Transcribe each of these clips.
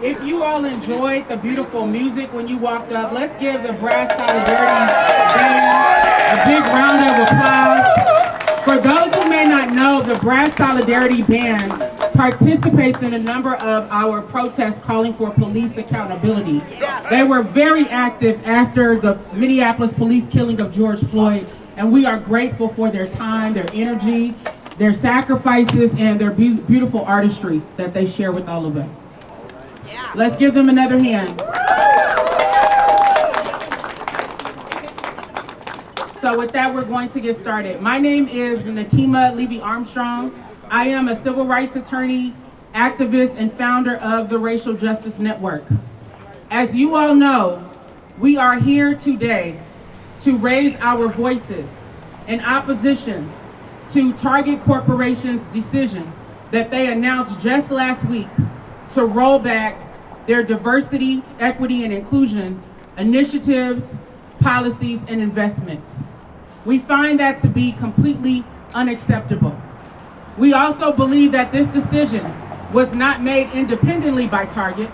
If you all enjoyed the beautiful music when you walked up, let's give the Brass Solidarity Band a big round of applause. For those who may not know, the Brass Solidarity Band participates in a number of our protests calling for police accountability. They were very active after the Minneapolis police killing of George Floyd, and we are grateful for their time, their energy, their sacrifices, and their beautiful artistry that they share with all of us. Let's give them another hand. So with that, we're going to get started. My name is Nakima Levy-Armstrong. I am a civil rights attorney, activist, and founder of the Racial Justice Network. As you all know, we are here today to raise our voices in opposition to Target Corporation's decision that they announced just last week to roll back their diversity, equity, and inclusion initiatives, policies, and investments. We find that to be completely unacceptable. We also believe that this decision was not made independently by Target,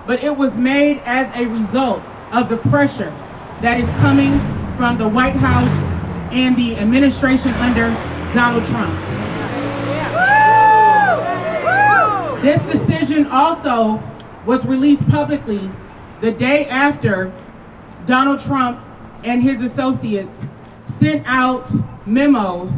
but it was made as a result of the pressure that is coming from the White House and the administration under Donald Trump. This decision also was released publicly the day after Donald Trump and his associates sent out memos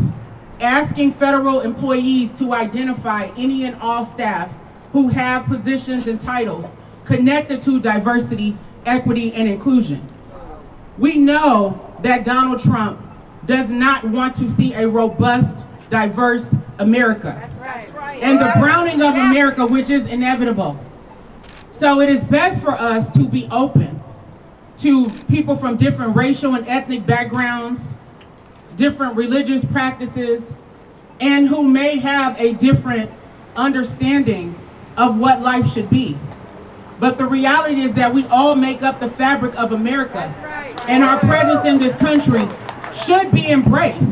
asking federal employees to identify any and all staff who have positions and titles connected to diversity, equity, and inclusion. We know that Donald Trump does not want to see a robust, diverse America. That's right. And the browning of America, which is inevitable. So it is best for us to be open to people from different racial and ethnic backgrounds, different religious practices, and who may have a different understanding of what life should be. But the reality is that we all make up the fabric of America, and our presence in this country should be embraced.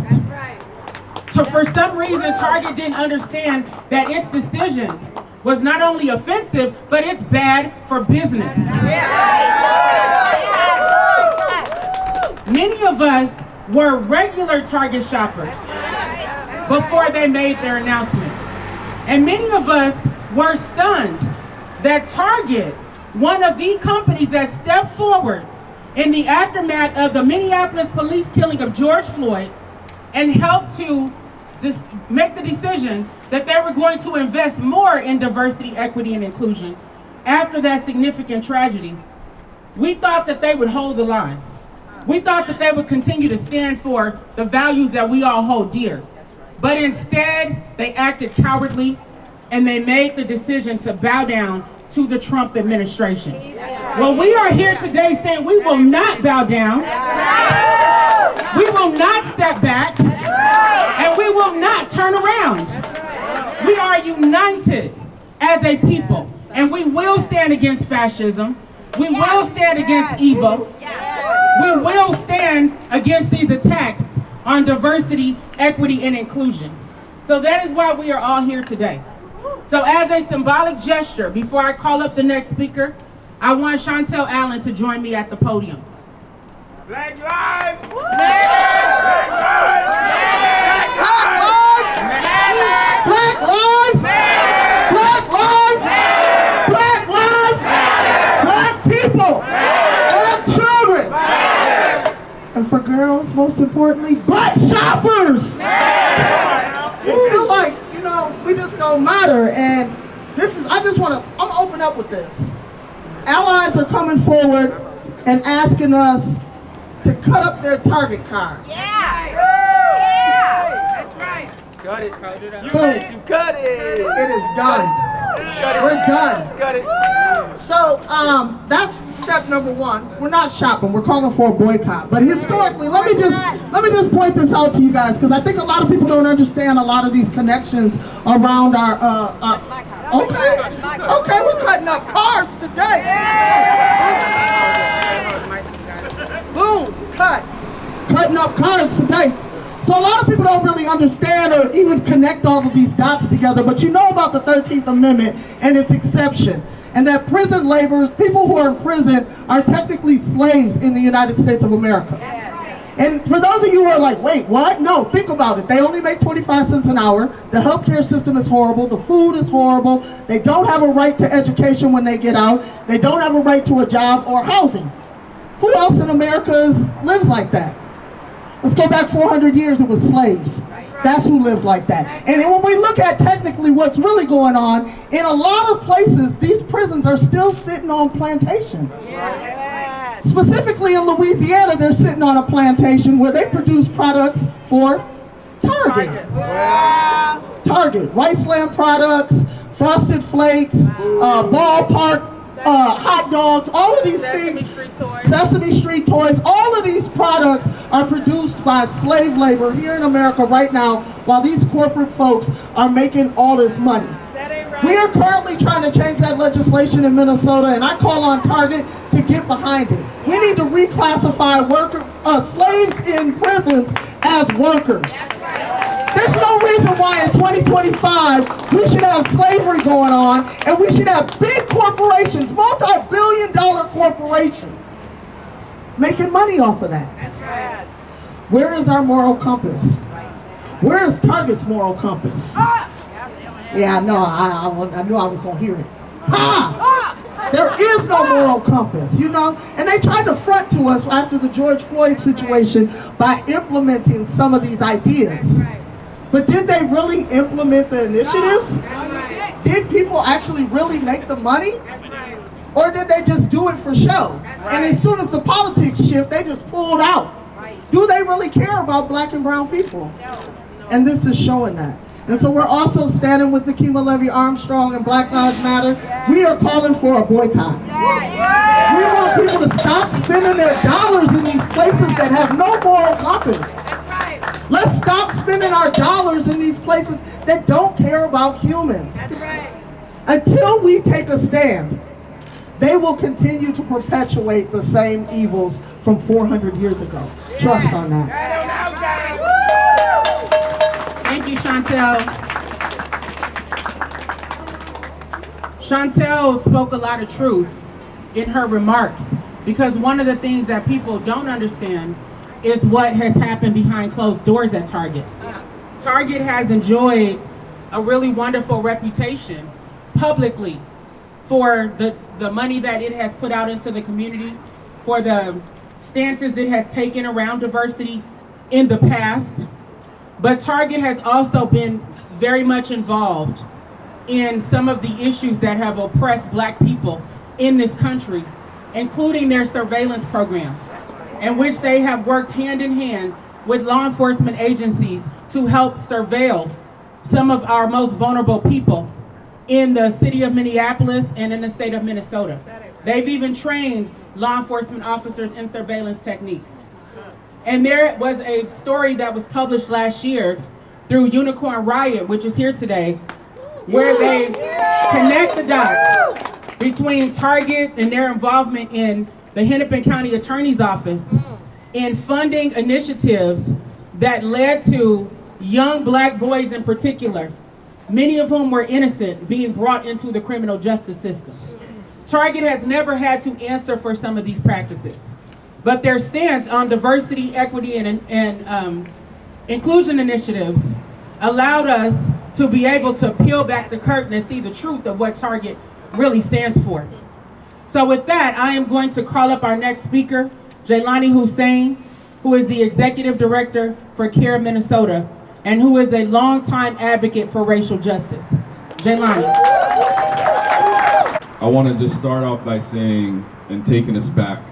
So for some reason, Target didn't understand that its decision was not only offensive, but it's bad for business. Many of us were regular Target shoppers before they made their announcement. And many of us were stunned that Target, one of the companies that stepped forward in the aftermath of the Minneapolis police killing of George Floyd and helped to make the decision that they were going to invest more in diversity, equity, and inclusion after that significant tragedy. We thought that they would hold the line. We thought that they would continue to stand for the values that we all hold dear. But instead, they acted cowardly, and they made the decision to bow down to the Trump administration. Well, we are here today saying we will not bow down. We will not step back, and we will not turn around. We are united as a people, and we will stand against fascism. We will stand against evil. We will stand against these attacks on diversity, equity, and inclusion. So that is why we are all here today. So as a symbolic gesture, before I call up the next speaker, I want Chantel Allen to join me at the podium. Black lives matter! Black lives matter! Black lives matter! Black lives matter! Black lives matter! Black people matter! Black children matter! And for girls, most importantly, black shoppers matter! We feel like, we just don't matter, and I'm open up with this. Allies are coming forward and asking us to cut up their Target cards. Yeah! That's right. Cut it. You need to cut it. It is done. We're done. Cut it. So that's step number one. We're not shopping. We're calling for a boycott. But historically, let me just point this out to you guys, because I think a lot of people don't understand a lot of these connections around our. Okay, we're cutting up cards today. Boom, cutting up cards today. So a lot of people don't really understand or even connect all of these dots together, but you know about the 13th Amendment and its exception. and that prison laborers, people who are in prison, are technically slaves in the United States of America. And for those of you who are like, wait, what? No, think about it. They only make 25 cents an hour. The healthcare system is horrible. The food is horrible. They don't have a right to education when they get out. They don't have a right to a job or housing. Who else in America lives like that? Let's go back 400 years, it was slaves. That's who lived like that. And when we look at technically what's really going on, in a lot of places, these prisons are still sitting on plantations. Specifically in Louisiana, they're sitting on a plantation where they produce products for Target. Target, Riceland products, Frosted Flakes, ballpark, hot dogs, all of these things, Sesame Street toys, all of these products are produced by slave labor here in America right now while these corporate folks are making all this money. We are currently trying to change that legislation in Minnesota, and I call on Target to get behind it. We need to reclassify slaves in prisons as workers. There's no reason why in 2025 we should have slavery going on and we should have big corporations, multi-billion-dollar corporations, making money off of that. Where is our moral compass? Where is Target's moral compass? Yeah, I know. I knew I was going to hear it. Ha! There is no moral compass, you know? And they tried to front to us after the George Floyd situation by implementing some of these ideas. But did they really implement the initiatives? Did people actually really make the money? Or did they just do it for show? And as soon as the politics shift, they just pulled out. Do they really care about black and brown people? And this is showing that. And so we're also standing with Nikema Levy Armstrong and Black Lives Matter. We are calling for a boycott. We want people to stop spending their dollars in these places that have no moral compass. Let's stop spending our dollars in these places that don't care about humans. Until we take a stand, they will continue to perpetuate the same evils from 400 years ago. Trust on that. Thank you, Chantel. Chantel spoke a lot of truth in her remarks, because one of the things that people don't understand is what has happened behind closed doors at Target. Target has enjoyed a really wonderful reputation publicly for the money that it has put out into the community, for the stances it has taken around diversity in the past. But Target has also been very much involved in some of the issues that have oppressed black people in this country, including their surveillance program, in which they have worked hand in hand with law enforcement agencies to help surveil some of our most vulnerable people in the city of Minneapolis and in the state of Minnesota. They've even trained law enforcement officers in surveillance techniques. And there was a story that was published last year through Unicorn Riot, which is here today, where they connect the dots between Target and their involvement in the Hennepin County Attorney's Office in funding initiatives that led to young black boys in particular, many of whom were innocent, being brought into the criminal justice system. Target has never had to answer for some of these practices, but their stance on diversity, equity, and inclusion initiatives allowed us to be able to peel back the curtain and see the truth of what Target really stands for. So with that, I am going to call up our next speaker, Jaylani Hussein, who is the Executive Director for CARE Minnesota, and who is a longtime advocate for racial justice. Jaylani. I want to just start off by saying and taking us back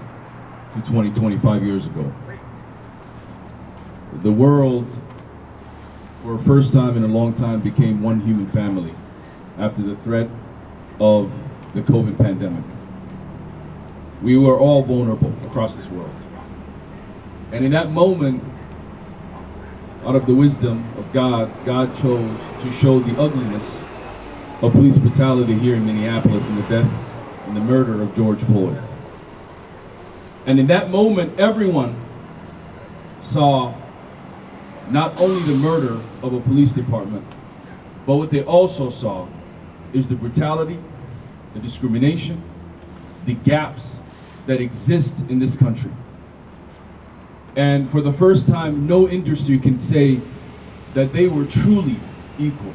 to 25 years ago. The world, for the first time in a long time, became one human family after the threat of the COVID pandemic. We were all vulnerable across this world. And in that moment, out of the wisdom of God, God chose to show the ugliness of police brutality here in Minneapolis and the death and the murder of George Floyd. And in that moment, everyone saw not only the murder of a police department, but what they also saw is the brutality, the discrimination, the gaps that exist in this country. And for the first time, no industry can say that they were truly equal,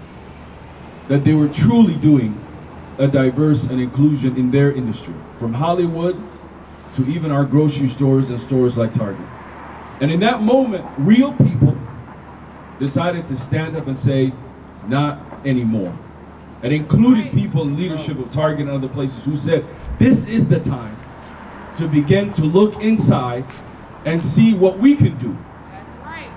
that they were truly doing a diverse and inclusion in their industry, from Hollywood to even our grocery stores and stores like Target. And in that moment, real people decided to stand up and say, not anymore. And included people in leadership of Target and other places who said, this is the time to begin to look inside and see what we can do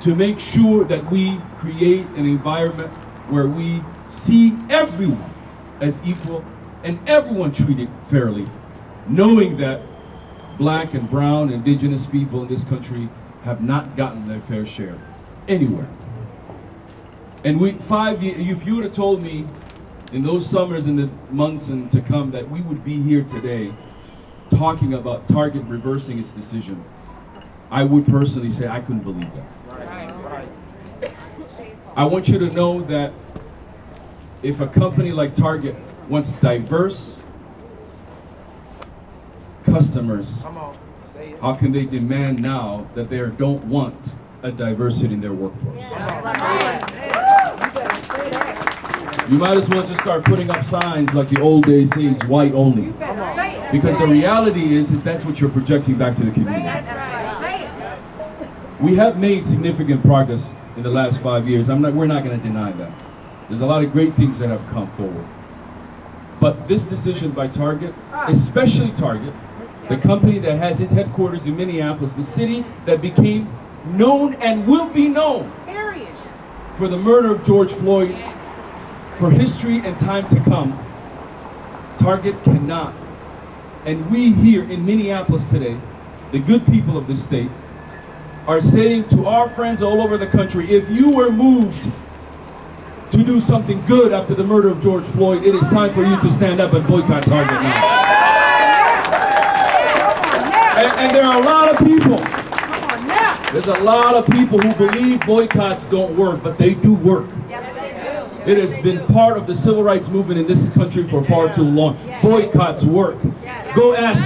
to make sure that we create an environment where we see everyone as equal and everyone treated fairly, knowing that black and brown, indigenous people in this country have not gotten their fair share anywhere. And if you would have told me in those summers and the months and to come that we would be here today talking about Target reversing its decision, I would personally say I couldn't believe that. Right. I want you to know that if a company like Target wants diverse customers, Come on, say it. how can they demand now that they don't want a diversity in their workforce? You might as well just start putting up signs like the old days saying white only. Because the reality is that's what you're projecting back to the community. We have made significant progress in the last 5 years. We're not going to deny that. There's a lot of great things that have come forward. But this decision by Target, especially Target, the company that has its headquarters in Minneapolis, the city that became known and will be known for the murder of George Floyd, for history and time to come, Target cannot. And we here in Minneapolis today, the good people of this state, are saying to our friends all over the country, if you were moved to do something good after the murder of George Floyd, it is time for you to stand up and boycott Target now. And there are a lot of people, there's a lot of people who believe boycotts don't work, but they do work. It has been part of the civil rights movement in this country for far too long. Boycotts work. Go ask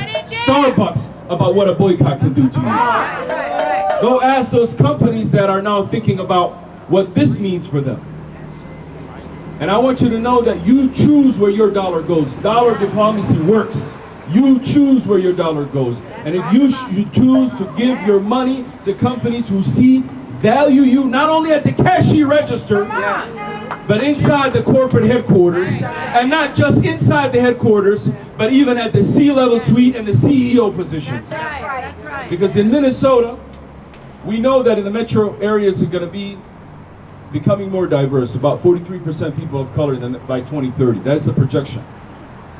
Starbucks about what a boycott can do to you. Go ask those companies that are now thinking about what this means for them. And I want you to know that you choose where your dollar goes. Dollar diplomacy works. You choose where your dollar goes. And if you choose to give your money to companies who value you not only at the cashier register, but inside the corporate headquarters, and not just inside the headquarters, but even at the C-level suite and the CEO positions. That's right. Because in Minnesota, we know that in the metro areas are going to be becoming more diverse, about 43% people of color by 2030. That's the projection.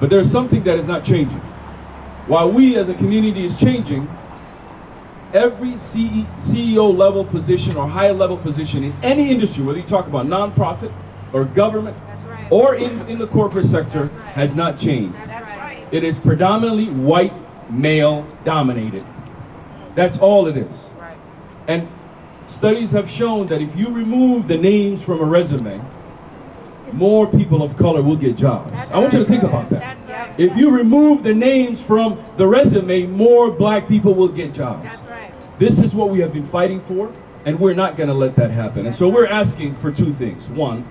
But there's something that is not changing. While we as a community is changing, every CEO level position or high level position in any industry, whether you talk about nonprofit or government or in the corporate sector, has not changed. It is predominantly white, male dominated. That's all it is. And studies have shown that if you remove the names from a resume, more people of color will get jobs. I want you to think about that. If you remove the names from the resume, more black people will get jobs. This is what we have been fighting for, and we're not going to let that happen. And so we're asking for two things. One,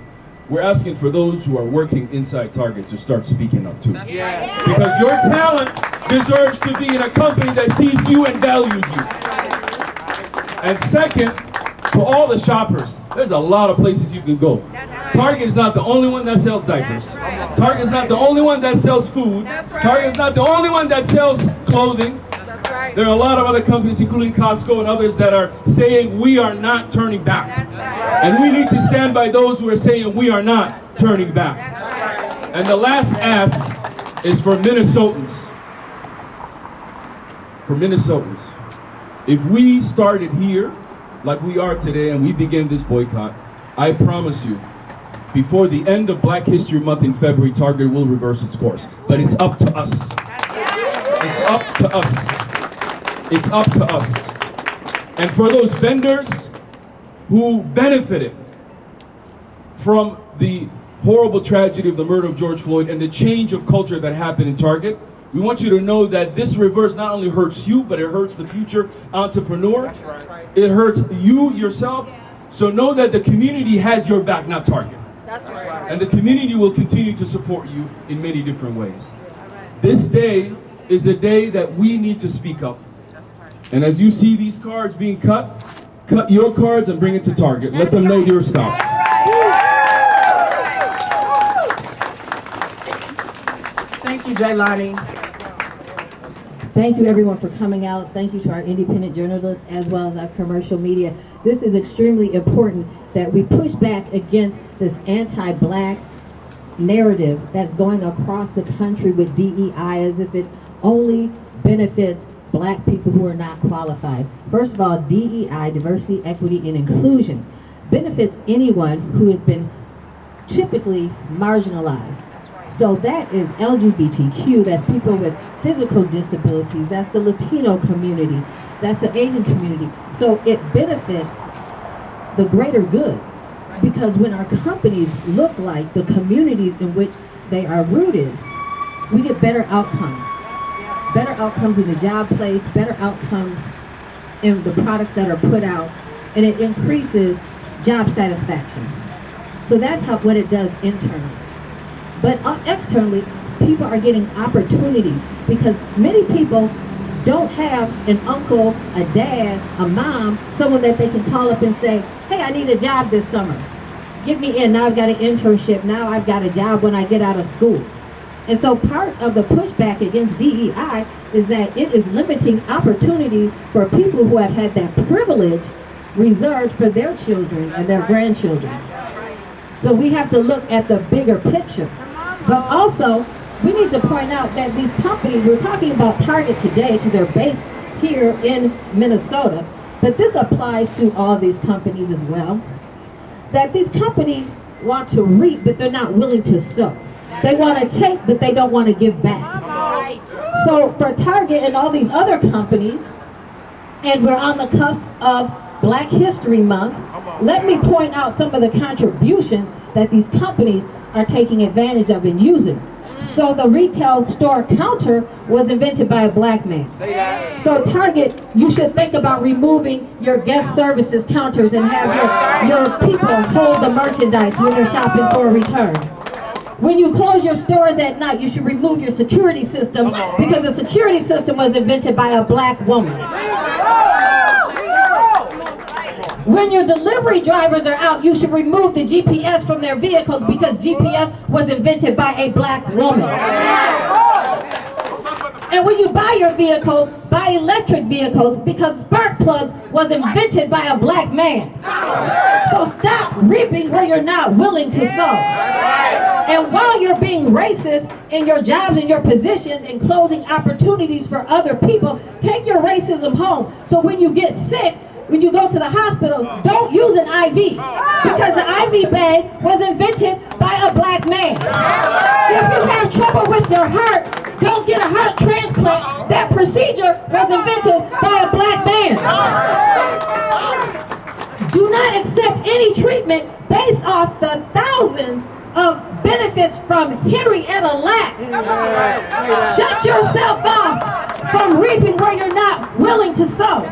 we're asking for those who are working inside Target to start speaking up too. Because your talent deserves to be in a company that sees you and values you. And second, to all the shoppers, there's a lot of places you can go. Target is not the only one that sells diapers. Target is not the only one that sells food. Target is not the only one that sells clothing. There are a lot of other companies, including Costco and others, that are saying we are not turning back. And we need to stand by those who are saying we are not turning back. And the last ask is for Minnesotans. For Minnesotans. If we started here, like we are today, and we begin this boycott, I promise you, before the end of Black History Month in February, Target will reverse its course. But it's up to us. It's up to us. It's up to us. And for those vendors who benefited from the horrible tragedy of the murder of George Floyd and the change of culture that happened in Target, we want you to know that this reverse not only hurts you, but it hurts the future entrepreneur. That's right. It hurts you yourself. So know that the community has your back, not Target. That's right. And the community will continue to support you in many different ways. This day is a day that we need to speak up. And as you see these cards being cut your cards and bring it to Target. Let them know you're stopped. Thank you, Jaylani. Thank you everyone for coming out. Thank you to our independent journalists as well as our commercial media. This is extremely important that we push back against this anti-black narrative that's going across the country with DEI as if it only benefits black people who are not qualified. First of all, DEI, diversity, equity, and inclusion, benefits anyone who has been typically marginalized. So that is LGBTQ, that's people with physical disabilities, that's the Latino community, that's the Asian community. So it benefits the greater good, because when our companies look like the communities in which they are rooted, we get better outcomes. Better outcomes in the job place, better outcomes in the products that are put out, and it increases job satisfaction. So that's what it does internally. But externally, people are getting opportunities because many people don't have an uncle, a dad, a mom, someone that they can call up and say, hey, I need a job this summer. Get me in, now I've got an internship, now I've got a job when I get out of school. And so part of the pushback against DEI is that it is limiting opportunities for people who have had that privilege reserved for their children and their grandchildren. So we have to look at the bigger picture. But also, we need to point out that these companies, we're talking about Target today because they're based here in Minnesota, but this applies to all these companies as well, that these companies want to reap, but they're not willing to sow. They want to take, but they don't want to give back. So for Target and all these other companies, and we're on the cusp of Black History Month, let me point out some of the contributions that these companies are taking advantage of and using. So the retail store counter was invented by a black man. So Target, you should think about removing your guest services counters and have your people hold the merchandise when they're shopping for a return. When you close your stores at night, you should remove your security system because the security system was invented by a black woman. When your delivery drivers are out, you should remove the GPS from their vehicles because GPS was invented by a black woman. And when you buy your vehicles, buy electric vehicles because spark plugs was invented by a black man. So stop reaping where you're not willing to sow. And while you're being racist in your jobs and your positions and closing opportunities for other people, take your racism home. So when you get sick, when you go to the hospital, don't use an IV because the IV bag was invented by a black man. If you have trouble with your heart, don't get a heart transplant. That procedure was invented by a black man. Do not accept any treatment based off the thousands of benefits from Henrietta Lacks. Shut yourself off from reaping where you're not willing to sow.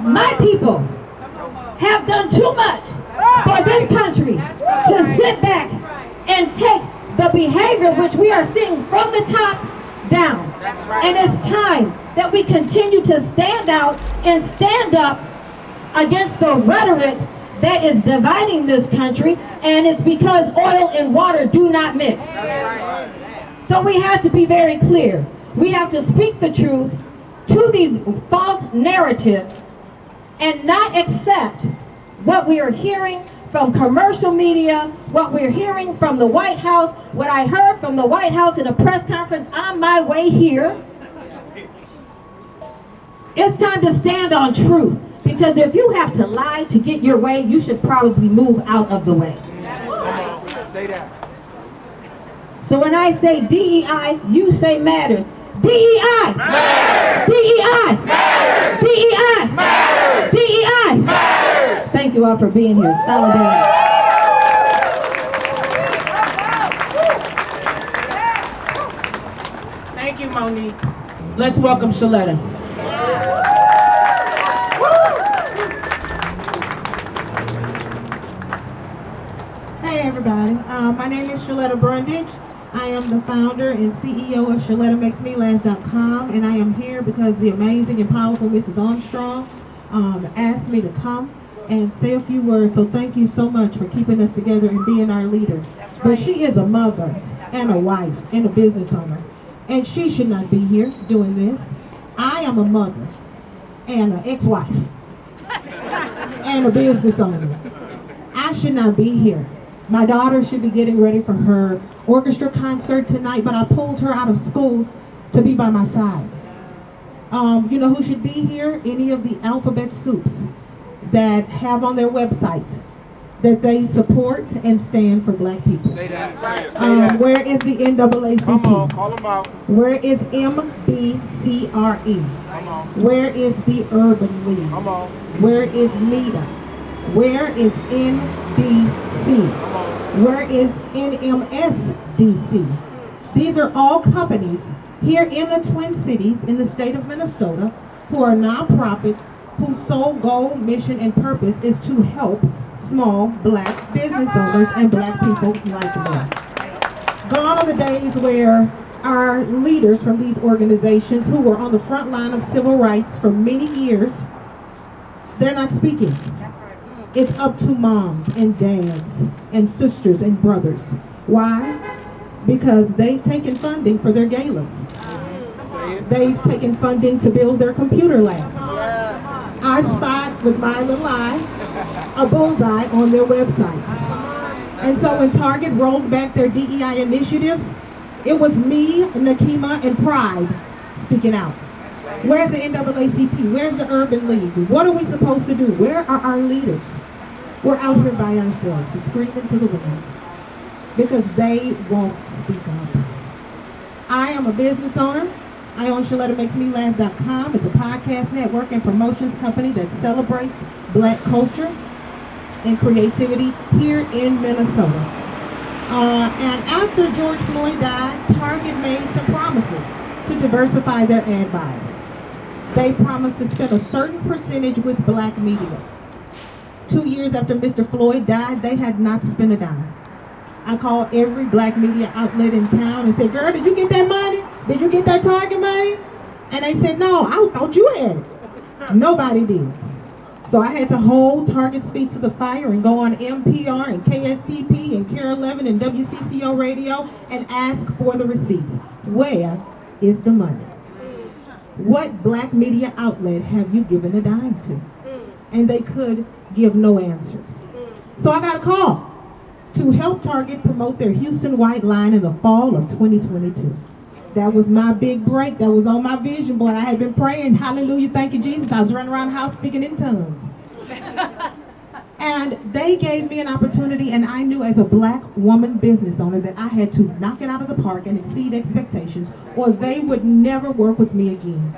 My people have done too much for this country to sit back and take the behavior which we are seeing from the top down. And it's time that we continue to stand out and stand up against the rhetoric that is dividing this country, and it's because oil and water do not mix. So we have to be very clear. We have to speak the truth to these false narratives and not accept what we are hearing from commercial media, what we're hearing from the White House, what I heard from the White House in a press conference on my way here. It's time to stand on truth, because if you have to lie to get your way, you should probably move out of the way. So when I say DEI, you say matters. DEI! Matters! DEI! Matters! DEI! Matters! DEI! Matters! Thank you all for being here. Solidarity. Thank you, Monique. Let's welcome Shaletta. Hey everybody, my name is Shaletta Brundage. I am the founder and CEO of ShalettaMakesMeLaugh.com, and I am here because the amazing and powerful Mrs. Armstrong asked me to come and say a few words. So thank you so much for keeping us together and being our leader. That's right. But she is a mother and a wife and a business owner, and she should not be here doing this. I am a mother and an ex-wife and a business owner. I should not be here. My daughter should be getting ready for her orchestra concert tonight, but I pulled her out of school to be by my side. You know who should be here? Any of the alphabet soups that have on their website that they support and stand for black people. Say that. Where is the NAACP? Come on, call them out. Where is MBCRE? Come on. Where is the Urban League? Come on. Where is MEDA? Where is NBC? Where is NMSDC? These are all companies here in the Twin Cities in the state of Minnesota who are nonprofits whose sole goal, mission, and purpose is to help small black business owners and black people like them. Gone are the days where our leaders from these organizations who were on the front line of civil rights for many years, they're not speaking. It's up to moms and dads and sisters and brothers. Why? Because they've taken funding for their galas. They've taken funding to build their computer labs. I spot with my little eye a bullseye on their website. And so when Target rolled back their DEI initiatives, it was me, Nakima, and Pride speaking out. Where's the NAACP? Where's the Urban League? What are we supposed to do? Where are our leaders? We're out here by ourselves, screaming to the wind because they won't speak up. I am a business owner. I own ShalettaMakesMeLaugh.com. It's a podcast network and promotions company that celebrates black culture and creativity here in Minnesota. And after George Floyd died, Target made some promises to diversify their ad buys. They promised to spend a certain percentage with black media. 2 years after Mr. Floyd died, they had not spent a dime. I called every black media outlet in town and said, girl, did you get that money? Did you get that Target money? And they said, no, I thought you had it. Nobody did. So I had to hold Target's feet to the fire and go on NPR and KSTP and KARE 11 and WCCO radio and ask for the receipts. Where is the money? What black media outlet have you given a dime to? And they could give no answer. So I got a call to help Target promote their Houston White line in the fall of 2022. That was my big break. That was on my vision board. I had been praying, hallelujah, thank you, Jesus. I was running around the house speaking in tongues. And they gave me an opportunity, and I knew as a black woman business owner that I had to knock it out of the park and exceed expectations, or they would never work with me again.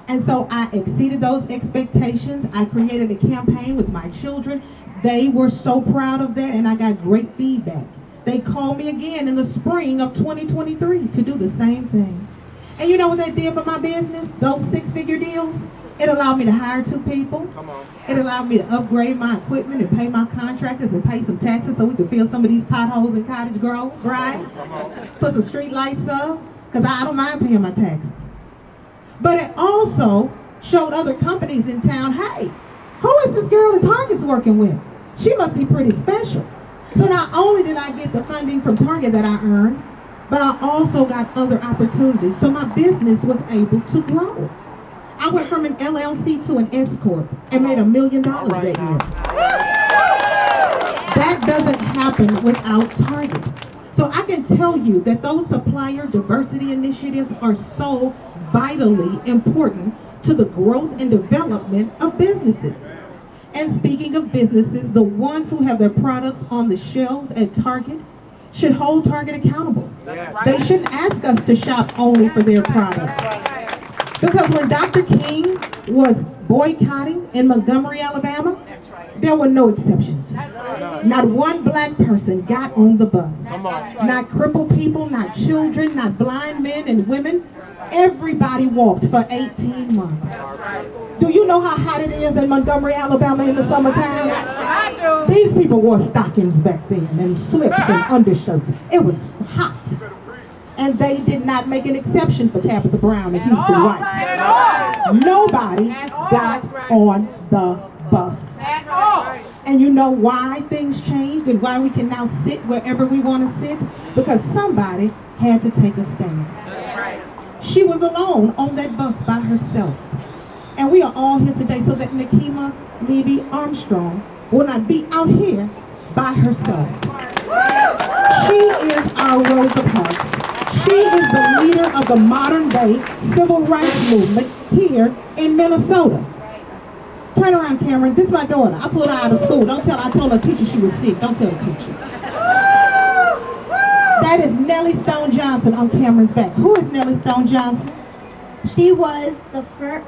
And so I exceeded those expectations. I created a campaign with my children. They were so proud of that, and I got great feedback. They called me again in the spring of 2023 to do the same thing. And you know what that did for my business? Those six-figure deals? It allowed me to hire 2 people. Come on. It allowed me to upgrade my equipment and pay my contractors and pay some taxes so we could fill some of these potholes in Cottage Grove, right? Come on. Put some street lights up, because I don't mind paying my taxes. But it also showed other companies in town, hey, who is this girl that Target's working with? She must be pretty special. So not only did I get the funding from Target that I earned, but I also got other opportunities. So my business was able to grow. I went from an LLC to an S Corp and made $1 million that year. That doesn't happen without Target. So I can tell you that those supplier diversity initiatives are so vitally important to the growth and development of businesses. And speaking of businesses, the ones who have their products on the shelves at Target should hold Target accountable. They shouldn't ask us to shop only for their products. Because when Dr. King was boycotting in Montgomery, Alabama, There were no exceptions. Not one black person got on the bus. Not crippled people, not children, not blind men and women. Everybody walked for 18 months. Do you know how hot it is in Montgomery, Alabama in the summertime? These people wore stockings back then and slips and undershirts. It was hot. And they did not make an exception for Tabitha Brown and Houston White. Nobody got on the bus. And you know why things changed and why we can now sit wherever we want to sit? Because somebody had to take a stand. She was alone on that bus by herself. And we are all here today so that Nikema Levy Armstrong will not be out here by herself. She is our Rosa Parks. She is the leader of the modern day civil rights movement here in Minnesota. Turn around, Cameron. This is my daughter. I pulled her out of school. Don't tell her I told her teacher she was sick. Don't tell the teacher. That is Nellie Stone Johnson on Cameron's back. Who is Nellie Stone Johnson? She was the first,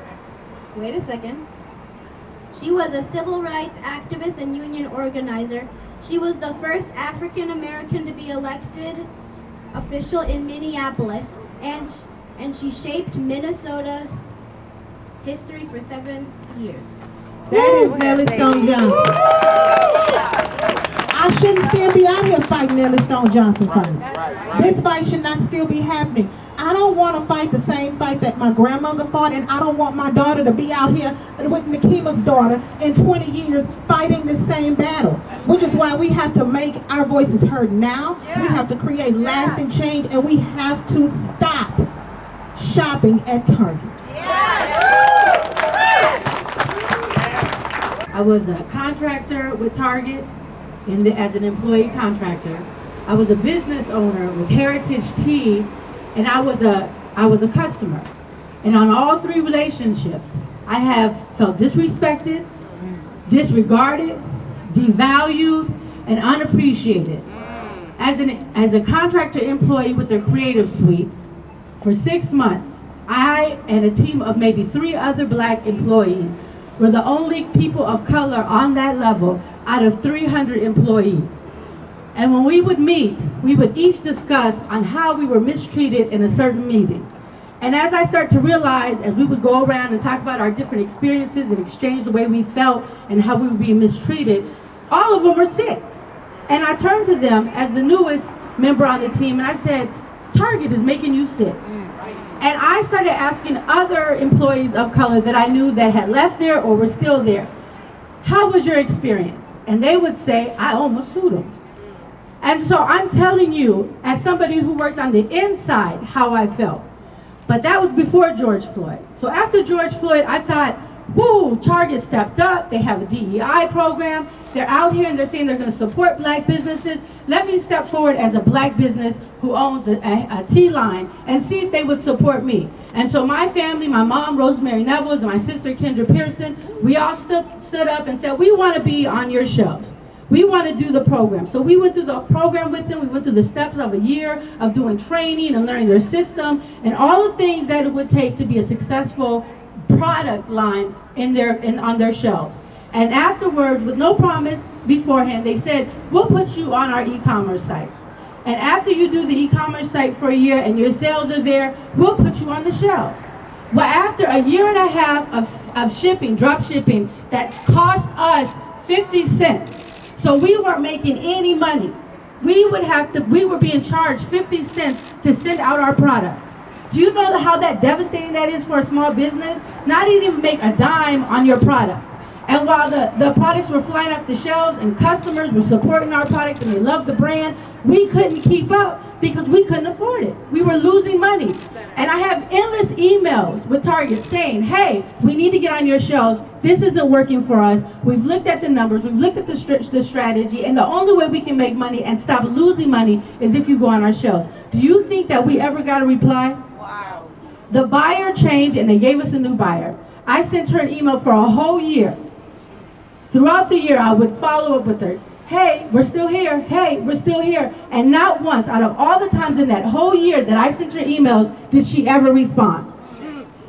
wait a second. She was a civil rights activist and union organizer. She was the first African American to be elected official in Minneapolis, and she shaped Minnesota history for 7 years. That is Nellie Stone Johnson. I shouldn't still be out here fighting Nellie Stone Johnson fight. This fight should not still be happening. I don't want to fight the same fight that my grandmother fought, and I don't want my daughter to be out here with Nikema's daughter in 20 years fighting the same battle. Which is why we have to make our voices heard now. We have to create lasting change, and we have to stop shopping at Target. I was a contractor with Target as an employee contractor. I was a business owner with Heritage Tea, and I was a customer. And on all 3 relationships, I have felt disrespected, disregarded, devalued, and unappreciated. As a contractor employee with their creative suite, for 6 months, I and a team of maybe 3 other black employees were the only people of color on that level out of 300 employees. And when we would meet, we would each discuss on how we were mistreated in a certain meeting. And as I started to realize, as we would go around and talk about our different experiences and exchange the way we felt and how we were being mistreated, all of them were sick. And I turned to them as the newest member on the team and I said, Target is making you sick. And I started asking other employees of color that I knew that had left there or were still there, how was your experience? And they would say, I almost sued them. And so I'm telling you, as somebody who worked on the inside, how I felt. But that was before George Floyd. So after George Floyd, I thought, whoa, Target stepped up. They have a DEI program. They're out here and they're saying they're going to support black businesses. Let me step forward as a black business who owns a tea line and see if they would support me. And so my family, my mom, Rosemary Nevels, and my sister, Kendra Pearson, we all stood up and said, we want to be on your shelves. We want to do the program. So we went through the program with them. We went through the steps of a year of doing training and learning their system and all the things that it would take to be a successful product line on their shelves. And afterwards, with no promise beforehand, they said, we'll put you on our e-commerce site. And after you do the e-commerce site for a year and your sales are there, we'll put you on the shelves. Well, after a year and a half of shipping, drop shipping, that cost us 50 cents. So we weren't making any money. We were being charged 50 cents to send out our products. Do you know how that devastating that is for a small business? Not even make a dime on your product. And while the products were flying off the shelves and customers were supporting our product and they loved the brand, we couldn't keep up because we couldn't afford it. We were losing money. And I have endless emails with Target saying, hey, we need to get on your shelves. This isn't working for us. We've looked at the numbers, we've looked at the strategy, and the only way we can make money and stop losing money is if you go on our shelves. Do you think that we ever got a reply? Wow. The buyer changed and they gave us a new buyer. I sent her an email for a whole year. Throughout the year, I would follow up with her. Hey, we're still here. Hey, we're still here. And not once out of all the times in that whole year that I sent her emails did she ever respond.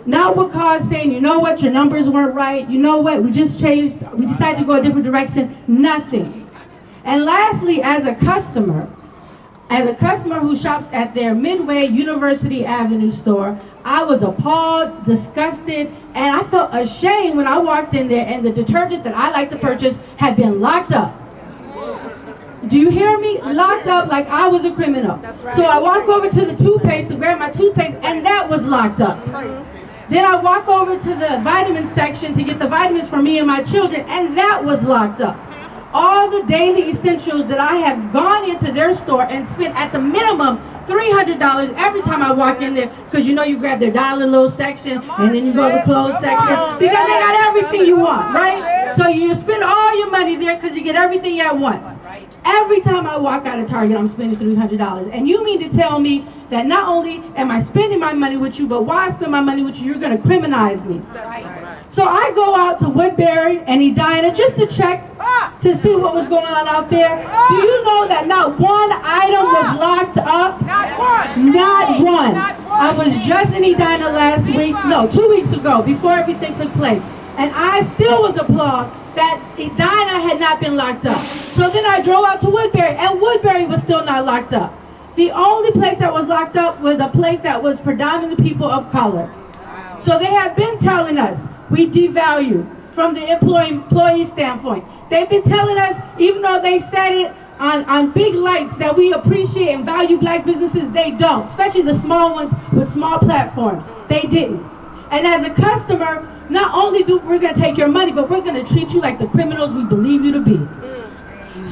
Not with cars saying, you know what, your numbers weren't right, you know what, we decided to go a different direction, nothing. And lastly, as a customer who shops at their Midway University Avenue store, I was appalled, disgusted, and I felt ashamed when I walked in there and the detergent that I like to purchase had been locked up. Do you hear me? Locked up like I was a criminal. So I walk over to the toothpaste to grab my toothpaste, and that was locked up. Then I walk over to the vitamin section to get the vitamins for me and my children, and that was locked up. All the daily essentials that I have gone into their store and spent at the minimum $300 every time I walk in there, because you know you grab their dollar low section and then you go to the clothes section because they got everything you want, right? So you spend all your money there because you get everything at once. Every time I walk out of Target, I'm spending $300. And you mean to tell me that not only am I spending my money with you, but while I spend my money with you, you're going to criminalize me? So I go out to Woodbury and Edina just to check to see what was going on out there. Do you know that not one item was locked up? Not one. Not one. I was just in Edina last week, no, 2 weeks ago, before everything took place. And I still was appalled that Edina had not been locked up. So then I drove out to Woodbury, and Woodbury was still not locked up. The only place that was locked up was a place that was predominantly people of color. So they have been telling us we devalue from the employee standpoint. They've been telling us, even though they said it on big lights, that we appreciate and value black businesses, they don't, especially the small ones with small platforms. They didn't. And as a customer, not only we're going to take your money, but we're going to treat you like the criminals we believe you to be.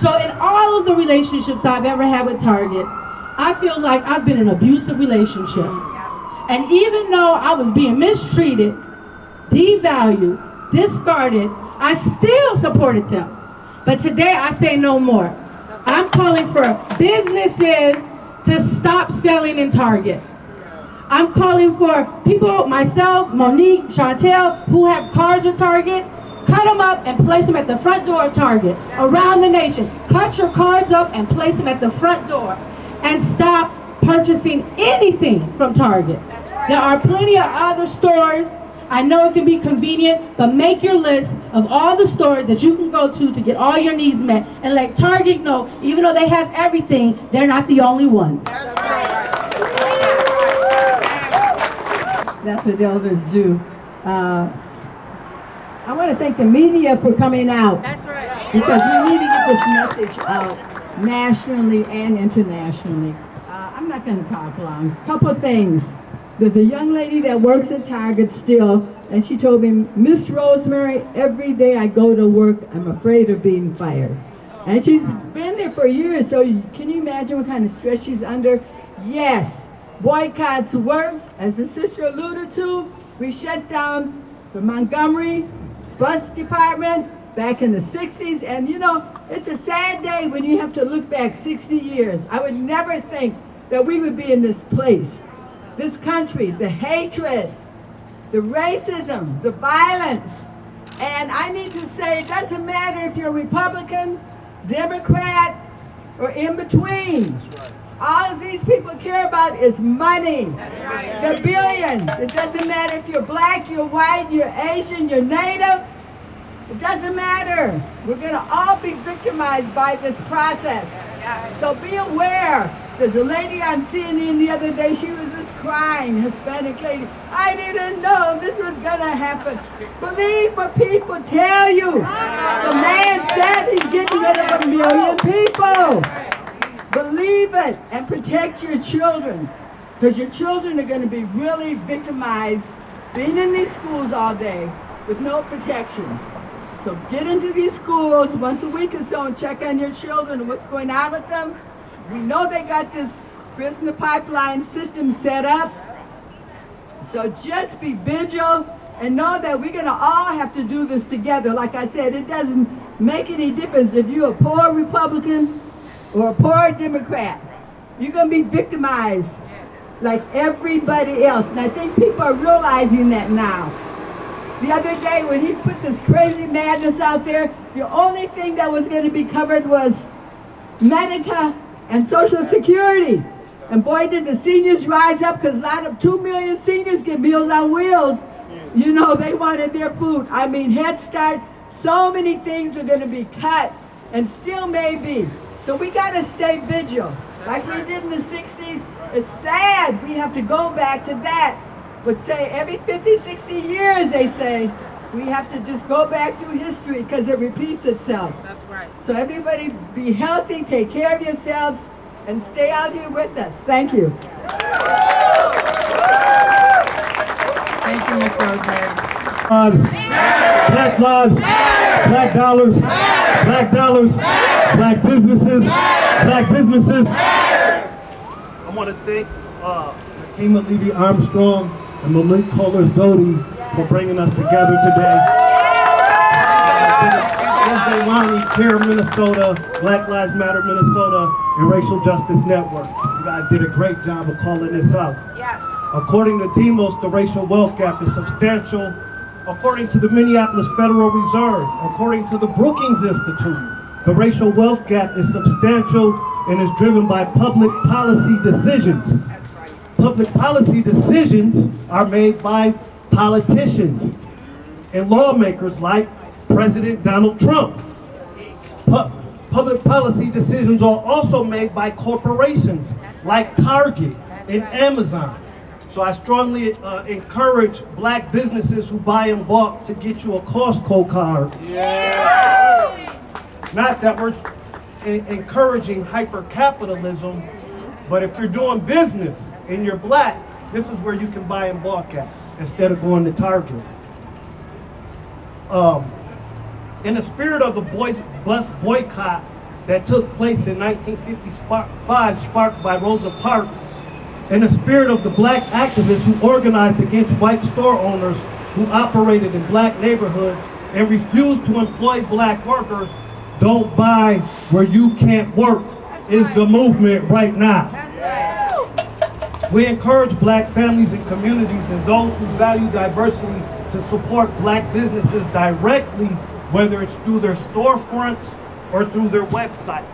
So in all of the relationships I've ever had with Target, I feel like I've been in an abusive relationship. And even though I was being mistreated, devalued, discarded, I still supported them. But today I say no more. I'm calling for businesses to stop selling in Target. I'm calling for people, myself, Monique, Chantel, who have cards with Target, cut them up and place them at the front door of Target, around the nation. Cut your cards up and place them at the front door, and stop purchasing anything from Target. There are plenty of other stores. I know it can be convenient, but make your list of all the stores that you can go to get all your needs met, and let Target know, even though they have everything, they're not the only ones. That's what the elders do. I want to thank the media for coming out. That's right. Because we need to get this message out nationally and internationally. I'm not going to talk long. Couple of things. There's a young lady that works at Target still, and she told me, Miss Rosemary, every day I go to work, I'm afraid of being fired. And she's been there for years, so can you imagine what kind of stress she's under? Yes. Boycotts work, as the sister alluded to. We shut down the Montgomery bus department back in the 60s, and you know, it's a sad day when you have to look back 60 years. I would never think that we would be in this place. This country, the hatred, the racism, the violence. And I need to say, it doesn't matter if you're Republican, Democrat, or in between. All these people care about is money. The billions. It doesn't matter if you're black, you're white, you're Asian, you're Native. It doesn't matter. We're going to all be victimized by this process. So be aware. There's a lady on CNN the other day, she was just crying, Hispanic lady. I didn't know this was going to happen. Believe what people tell you. The man said he's getting rid of 1 million people. Believe it and protect your children, because your children are going to be really victimized being in these schools all day with no protection. So get into these schools once a week or so and check on your children and what's going on with them. We know they got this prisoner pipeline system set up. So just be vigilant and know that we're going to all have to do this together. Like I said, it doesn't make any difference if you're a poor Republican or a poor Democrat. You're going to be victimized like everybody else. And I think people are realizing that now. The other day when he put this crazy madness out there, the only thing that was going to be covered was Medicare and Social Security. And boy, did the seniors rise up, because a lot of 2 million seniors get Meals on Wheels. You know, they wanted their food. I mean, Head Start, so many things are going to be cut, and still may be. So we got to stay vigilant. Like we did in the 60s. It's sad we have to go back to that. But say every 50, 60 years, they say, we have to just go back through history because it repeats itself. That's right. So everybody be healthy, take care of yourselves, and stay out here with us. Thank you. Thank you, Ms. Rosemary. Black lives, black dollars, black dollars, black businesses, black businesses. I want to thank Nakima Levy Armstrong and Malik Kohlers Doty for bringing us together today. Chair of Minnesota, Black Lives Matter Minnesota, and Racial Justice Network. You guys did a great job of calling this out. Yes. According to Demos, the racial wealth gap is substantial. According to the Minneapolis Federal Reserve, according to the Brookings Institute, the racial wealth gap is substantial and is driven by public policy decisions. Public policy decisions are made by politicians and lawmakers like President Donald Trump. Public policy decisions are also made by corporations like Target and Amazon. So I strongly encourage black businesses who buy in bulk to get you a Costco card. Yeah. Not that we're encouraging hyper-capitalism, but if you're doing business and you're black, this is where you can buy in bulk at, instead of going to Target. In the spirit of the bus boycott that took place in 1955, sparked by Rosa Parks, in the spirit of the black activists who organized against white store owners who operated in black neighborhoods and refused to employ black workers, Don't Buy Where You Can't Work is the movement right now. We encourage black families and communities and those who value diversity to support black businesses directly, whether it's through their storefronts or through their websites.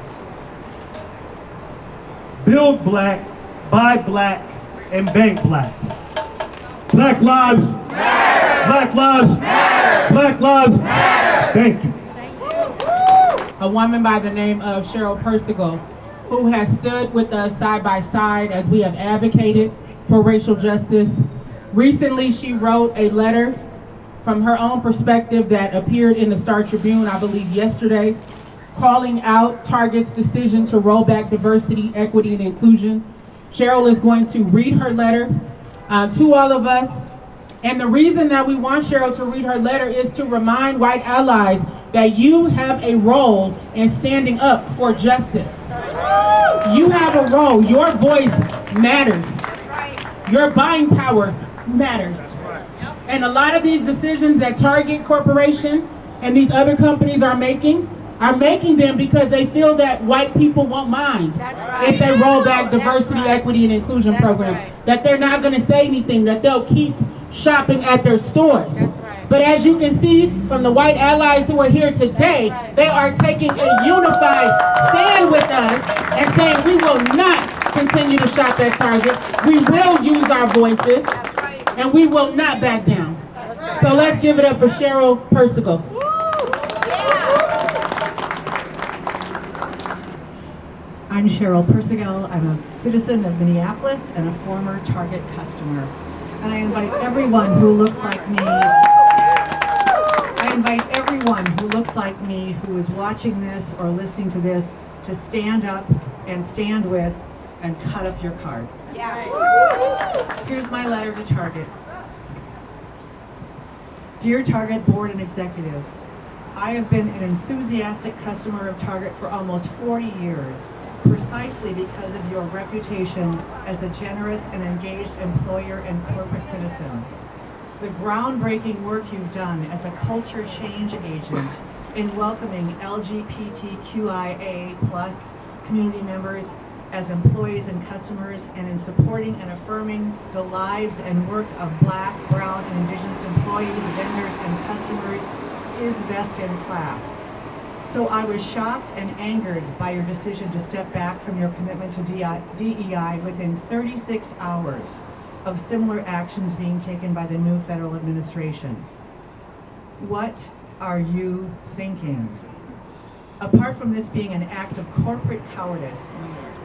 Build black, buy black, and bank black. Black lives matter. Black lives matter. Black lives matter. Thank you. A woman by the name of Cheryl Persigal, who has stood with us side by side as we have advocated for racial justice. Recently, she wrote a letter from her own perspective that appeared in the Star Tribune, I believe yesterday, calling out Target's decision to roll back diversity, equity, and inclusion. Cheryl is going to read her letter to all of us. And the reason that we want Cheryl to read her letter is to remind white allies that you have a role in standing up for justice. You have a role. Your voice matters. Your buying power matters. And a lot of these decisions that Target Corporation and these other companies are making them because they feel that white people won't mind if they roll back diversity, equity, and inclusion programs. That they're not going to say anything, that they'll keep shopping at their stores. But as you can see from the white allies who are here today, they are taking a unified stand with us and saying we will not continue to shop at Target. We will use our voices and we will not back down. So let's give it up for Cheryl Persigal. I'm Cheryl Persigal. I'm a citizen of Minneapolis and a former Target customer. And I invite everyone who looks like me, who is watching this or listening to this, to stand up and stand with and cut up your card. Here's my letter to Target. Dear Target Board and Executives, I have been an enthusiastic customer of Target for almost 40 years, precisely because of your reputation as a generous and engaged employer and corporate citizen. The groundbreaking work you've done as a culture change agent in welcoming LGBTQIA+ community members as employees and customers, and in supporting and affirming the lives and work of Black, Brown, and Indigenous employees, vendors, and customers is best in class. So I was shocked and angered by your decision to step back from your commitment to DEI within 36 hours of similar actions being taken by the new federal administration. What are you thinking? Apart from this being an act of corporate cowardice,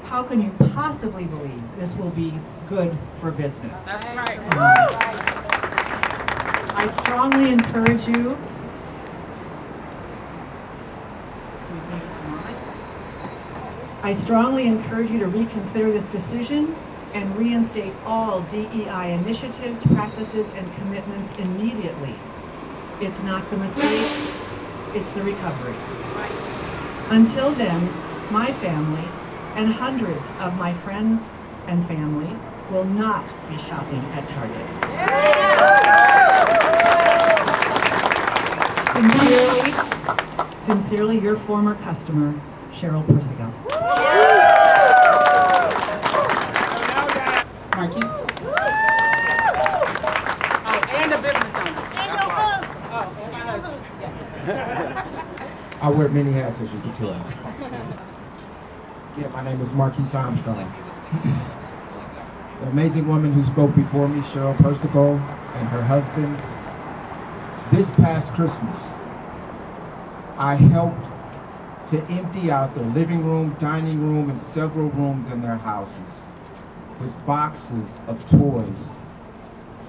how can you possibly believe this will be good for business? That's right. I strongly encourage you to reconsider this decision and reinstate all DEI initiatives, practices, and commitments immediately. It's not the mistake, it's the recovery. Until then, my family and hundreds of my friends and family will not be shopping at Target. Sincerely, your former customer, Cheryl Persico. Marky? Oh, and a business owner. And your husband. Oh, and my husband. Yeah. I wear many hats, as you can tell. Yeah, my name is Marquise Armstrong. The amazing woman who spoke before me, Cheryl Persico, and her husband. This past Christmas, I helped to empty out their living room, dining room, and several rooms in their houses with boxes of toys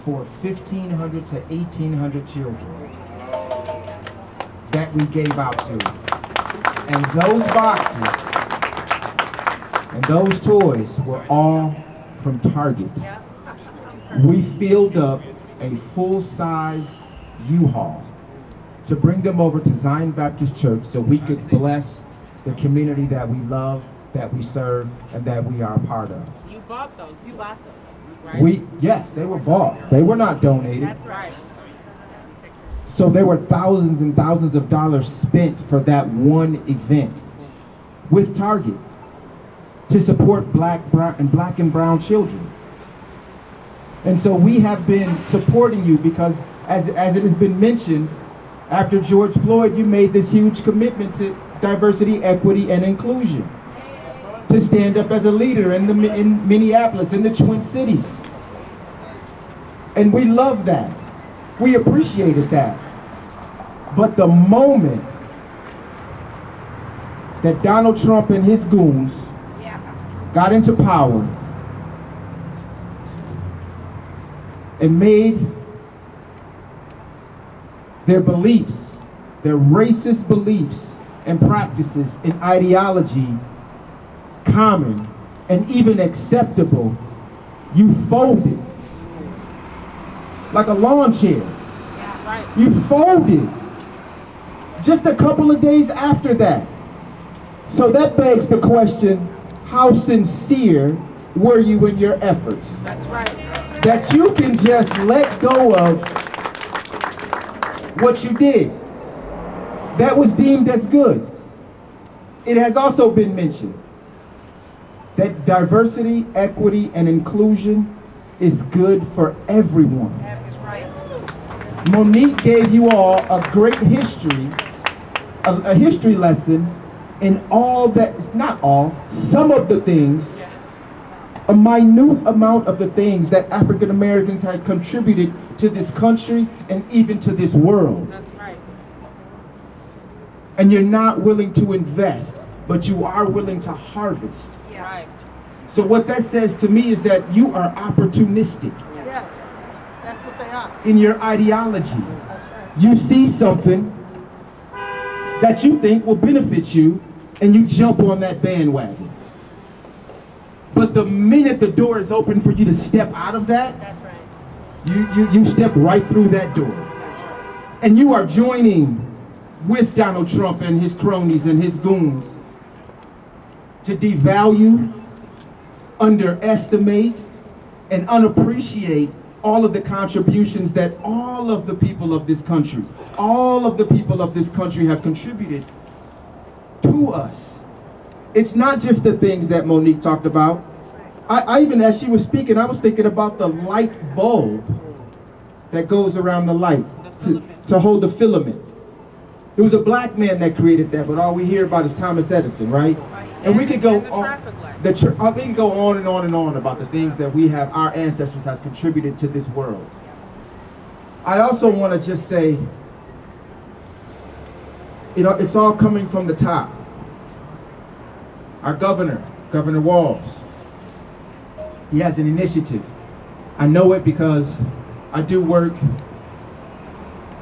for 1,500 to 1,800 children that we gave out to. And those boxes and those toys were all from Target. We filled up a full-size U-Haul to bring them over to Zion Baptist Church so we could bless the community that we love, that we serve, and that we are a part of. You bought those. You bought those, right? Yes, they were bought. They were not donated. That's right. So there were thousands and thousands of dollars spent for that one event with Target to support black and brown children. And so we have been supporting you because, as it has been mentioned, after George Floyd, you made this huge commitment to diversity, equity, and inclusion. To stand up as a leader in Minneapolis, in the Twin Cities. And we love that. We appreciated that. But the moment that Donald Trump and his goons got into power and made their beliefs, their racist beliefs and practices and ideology common and even acceptable, you folded like a lawn chair. You folded just a couple of days after that. So that begs the question, how sincere were you in your efforts? That's right. That you can just let go of what you did. That was deemed as good. It has also been mentioned that diversity, equity, and inclusion is good for everyone. That's right. Monique gave you all a great history, a history lesson in all that, not all, some of the things, a minute amount of the things that African Americans had contributed to this country and even to this world. That's right. And you're not willing to invest, but you are willing to harvest. Yeah. Right. So what that says to me is that you are opportunistic. Yes, that's what they are. In your ideology. That's right. You see something that you think will benefit you, and you jump on that bandwagon. But the minute the door is open for you to step out of that, That's right. you step right through that door. That's right. And you are joining with Donald Trump and his cronies and his goons to devalue, underestimate, and unappreciate all of the contributions that all of the people of this country have contributed to us. It's not just the things that Monique talked about. I even, as she was speaking, I was thinking about the light bulb that goes around the light to hold the filament. It was a black man that created that, but all we hear about is Thomas Edison, right? And we could go on, we could go on and on and on about the things that our ancestors have contributed to this world. I also want to just say, it's all coming from the top. Our governor, Governor Walz, he has an initiative. I know it because I do work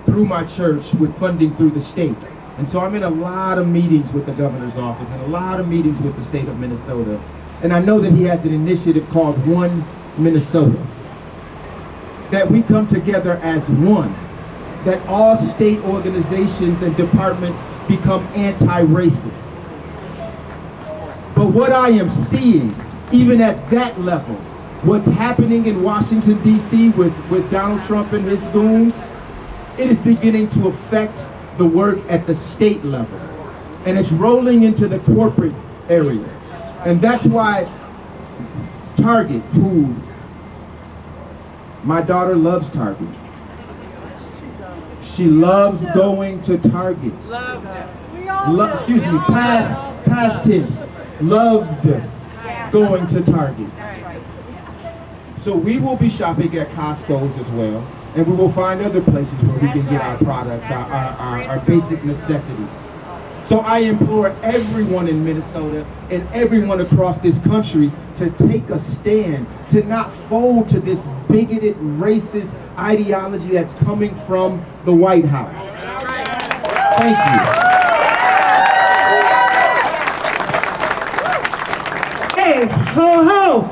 through my church with funding through the state. And so I'm in a lot of meetings with the governor's office and a lot of meetings with the state of Minnesota. And I know that he has an initiative called One Minnesota. That we come together as one. That all state organizations and departments become anti-racist. But what I am seeing, even at that level, what's happening in Washington, D.C. with Donald Trump and his goons, it is beginning to affect the work at the state level. And it's rolling into the corporate area. And that's why Target, who my daughter loves Target. She loves going to Target. Excuse me, past tense. Loved going to Target. So we will be shopping at Costco's as well. And we will find other places where we can get our products, our basic necessities. So I implore everyone in Minnesota and everyone across this country to take a stand, to not fold to this bigoted, racist ideology that's coming from the White House. Thank you. Hey, ho ho,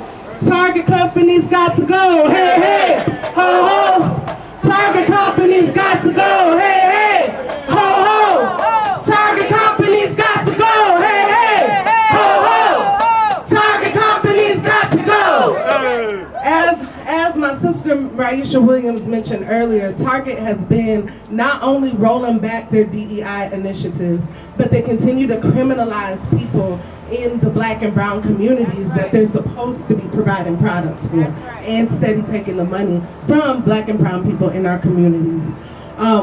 Target companies got to go. Hey, hey, ho ho. Target companies got to go, hey, hey, ho, ho. Target companies got to go, hey, hey, ho, ho. Target companies got to go. As my sister Raisha Williams mentioned earlier, Target has been not only rolling back their DEI initiatives, but they continue to criminalize people in the black and brown communities that they're supposed to be providing products for, and steady taking the money from black and brown people in our communities.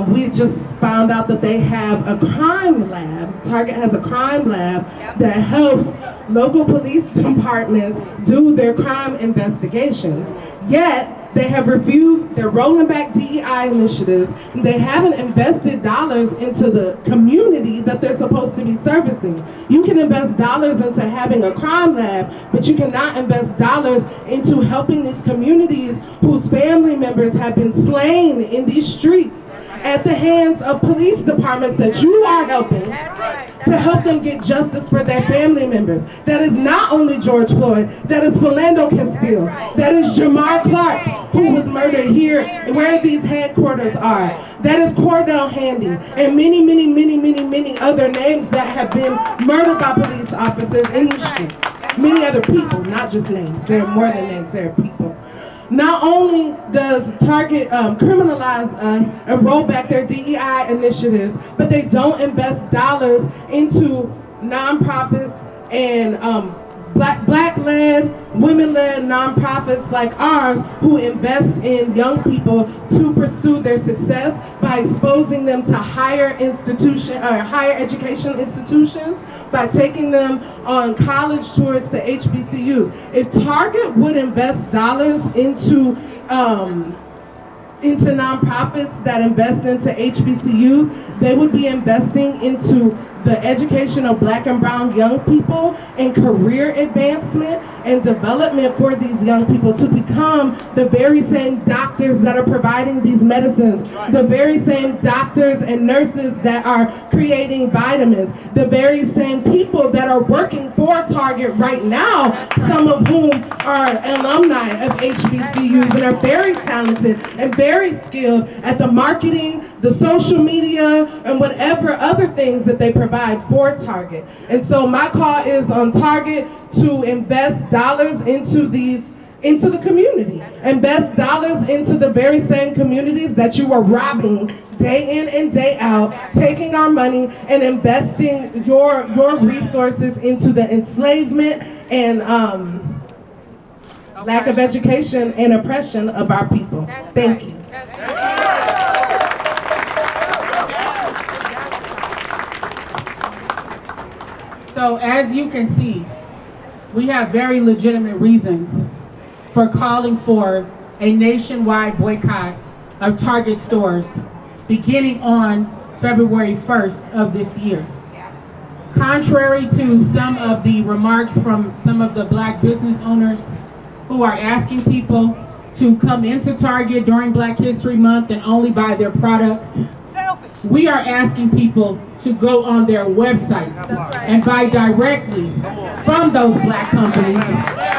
We just found out that they have a crime lab. Target has a crime lab that helps local police departments do their crime investigations. Yet, they have refused, they're rolling back DEI initiatives, and they haven't invested dollars into the community that they're supposed to be servicing. You can invest dollars into having a crime lab, but you cannot invest dollars into helping these communities whose family members have been slain in these streets at the hands of police departments that you are helping to help them get justice for their family members. That is not only George Floyd, that is Philando Castile, that is Jamar Clark, who was murdered here where these headquarters are. That is Cordell Handy, and many, many, many, many, many other names that have been murdered by police officers in these streets. Many other people, not just names. There are more than names, there are people. Not only does Target criminalize us and roll back their DEI initiatives, but they don't invest dollars into nonprofits and black-led, women-led nonprofits like ours who invest in young people to pursue their success by exposing them to higher education institutions, by taking them on college tours to HBCUs. If Target would invest dollars into nonprofits that invest into HBCUs, they would be investing into the education of black and brown young people and career advancement and development for these young people to become the very same doctors that are providing these medicines, the very same doctors and nurses that are creating vitamins, the very same people that are working for Target right now, some of whom are alumni of HBCUs and are very talented and very skilled at the marketing, the social media, and whatever other things that they provide for Target. And so my call is on Target to invest dollars into the community. Invest dollars into the very same communities that you are robbing day in and day out, taking our money and investing your resources into the enslavement and lack of education and oppression of our people. Thank you. So as you can see, we have very legitimate reasons for calling for a nationwide boycott of Target stores beginning on February 1st of this year. Contrary to some of the remarks from some of the black business owners who are asking people to come into Target during Black History Month and only buy their products, we are asking people to go on their websites and buy directly from those black companies,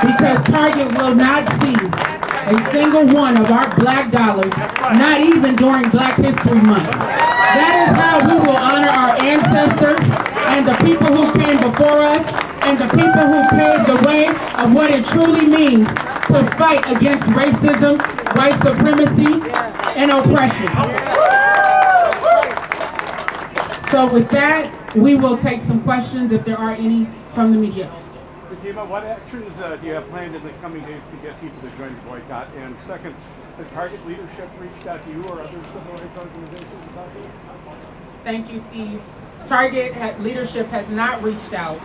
because Target will not see a single one of our black dollars, not even during Black History Month. That is how we will honor our ancestors and the people who came before us and the people who paved the way of what it truly means to fight against racism, white supremacy, and oppression. So with that, we will take some questions if there are any from the media. Fatima, what actions do you have planned in the coming days to get people to join the boycott? And second, has Target leadership reached out to you or other civil rights organizations about this? Thank you, Steve. Target leadership has not reached out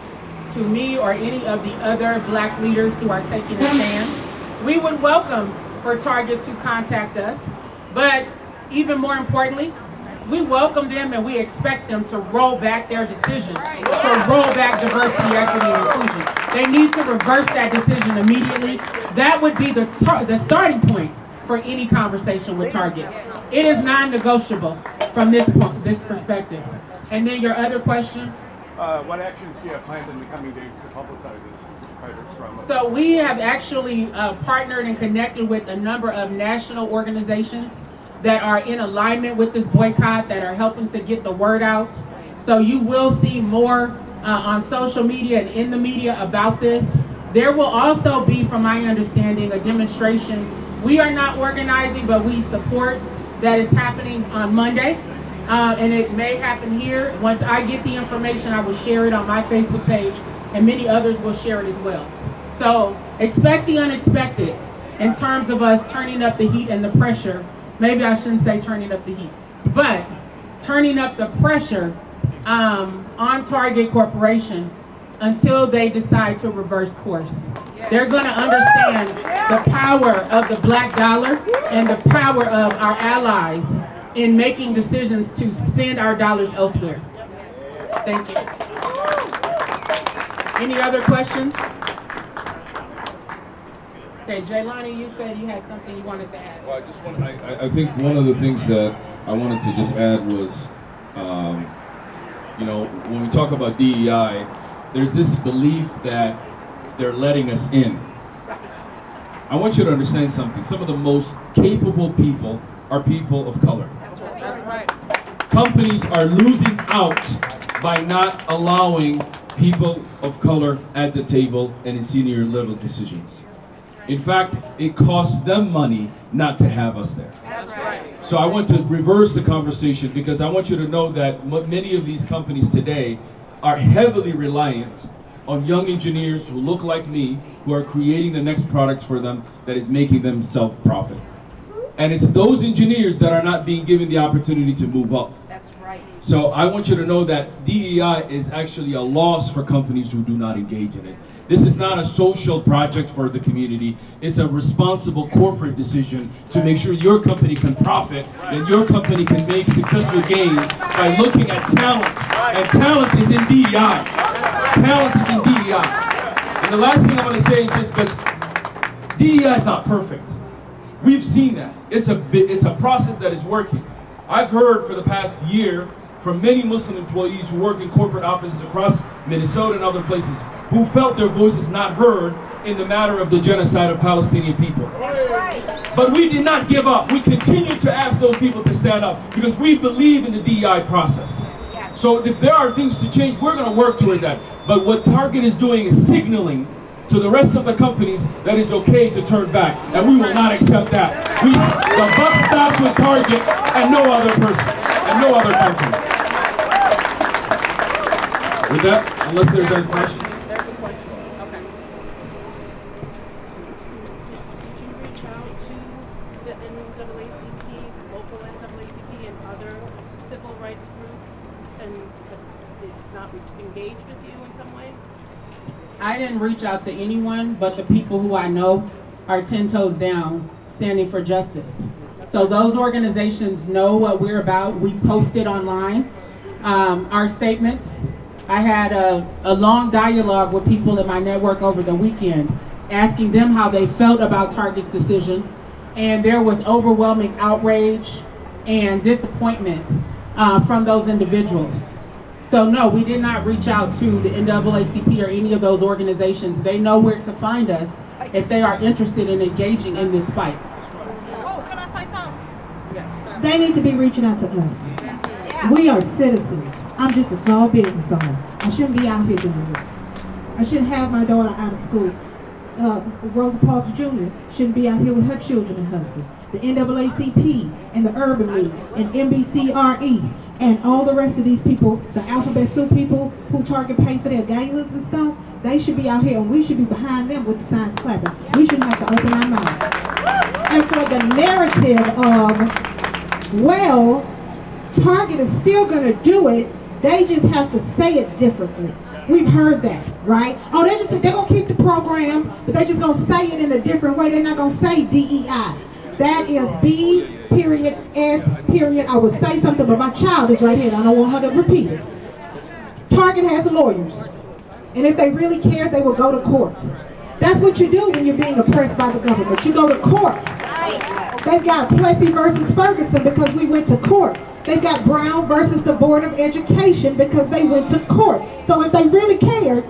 to me or any of the other black leaders who are taking a stand. We would welcome for Target to contact us, but even more importantly, we welcome them and we expect them to roll back their decision, to roll back diversity, equity, and inclusion. They need to reverse that decision immediately. That would be the starting point for any conversation with Target. It is non-negotiable from this perspective. And then your other question? What actions do you have planned in the coming days to publicize this? So we have actually partnered and connected with a number of national organizations that are in alignment with this boycott, that are helping to get the word out. So you will see more on social media and in the media about this. There will also be, from my understanding, a demonstration. We are not organizing, but we support, that is happening on Monday. And it may happen here. Once I get the information, I will share it on my Facebook page, and many others will share it as well. So expect the unexpected in terms of us turning up the heat and the pressure. Maybe I shouldn't say turning up the heat, but turning up the pressure on Target Corporation until they decide to reverse course. They're going to understand the power of the black dollar and the power of our allies in making decisions to spend our dollars elsewhere. Thank you. Any other questions? Okay, Jaylani, you said you had something you wanted to add. Well, I think one of the things that I wanted to just add was, when we talk about DEI, there's this belief that they're letting us in. I want you to understand something. Some of the most capable people are people of color. That's right. Companies are losing out by not allowing people of color at the table and in senior level decisions. In fact, it costs them money not to have us there. That's right. So I want to reverse the conversation, because I want you to know that many of these companies today are heavily reliant on young engineers who look like me, who are creating the next products for them that is making them self-profit. And it's those engineers that are not being given the opportunity to move up. That's right. So I want you to know that DEI is actually a loss for companies who do not engage in it. This is not a social project for the community. It's a responsible corporate decision to make sure your company can profit and your company can make successful gains by looking at talent. And talent is in DEI. Talent is in DEI. And the last thing I want to say is this, because DEI is not perfect. We've seen that. It's a process that is working. I've heard for the past year from many Muslim employees who work in corporate offices across Minnesota and other places who felt their voices not heard in the matter of the genocide of Palestinian people. But we did not give up. We continued to ask those people to stand up because we believe in the DEI process. So if there are things to change, we're going to work toward that. But what Target is doing is signaling to the rest of the companies that it's okay to turn back, and we will not accept that. The buck stops with Target and no other person, and no other company. With that, unless there's any questions. There's a question. Okay. Did you reach out to the NAACP, local NAACP, and other civil rights groups, and did not engage with you in some way? I didn't reach out to anyone but the people who I know are 10 toes down standing for justice. So those organizations know what we're about. We posted online our statements. I had a long dialogue with people in my network over the weekend, asking them how they felt about Target's decision. And there was overwhelming outrage and disappointment from those individuals. So no, we did not reach out to the NAACP or any of those organizations. They know where to find us if they are interested in engaging in this fight. Oh, can I say something? Yes. They need to be reaching out to us. Yeah. We are citizens. I'm just a small business owner. I shouldn't be out here doing this. I shouldn't have my daughter out of school. Rosa Parks Jr. shouldn't be out here with her children and husband. The NAACP and the Urban League and NBCRE and all the rest of these people, the Alphabet Soup people who Target pay for their galas and stuff, they should be out here and we should be behind them with the signs clapping. We shouldn't have to open our mouths. And for the narrative of, well, Target is still going to do it, they just have to say it differently. We've heard that, right? Oh, they're going to keep the programs, but they're just going to say it in a different way. They're not going to say DEI. That is B, period, S, period. I would say something, but my child is right here, and I don't want her to repeat it. Target has lawyers, and if they really care, they will go to court. That's what you do when you're being oppressed by the government. You go to court. They've got Plessy versus Ferguson because we went to court. They've got Brown versus the Board of Education because they went to court. So if they really cared,